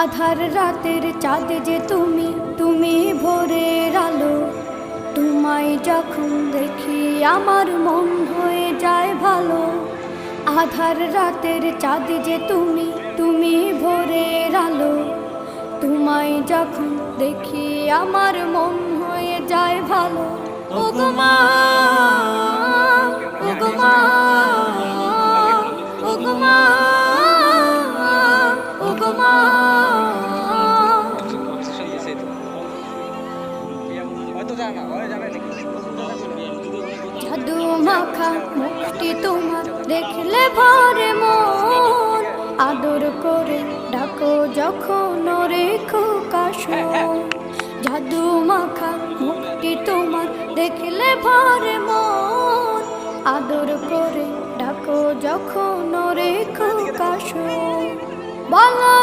আধার রাতের চাঁদ যে তুমি, তুমি ভোরের আলো। তোমায় যখন দেখি আমার মন হয়ে যায় ভালো। আধার রাতের চাঁদ যে তুমি, তুমি ভোরের আলো। তোমায় যখন দেখি আমার মন হয়ে যায় ভালো। ওগো মা, ওগো মা, ওগো মা, ওগো মা। জাদু মাখা মুখটি তোমার দেখলে ভরে মন। আদর করে ডাকো যখন রে খোকা শোন। জাদু মাখা মুখটি তোমার দেখলে ভরে মন। আদর করে ডাকো যখন রে খোকা শোন। বলো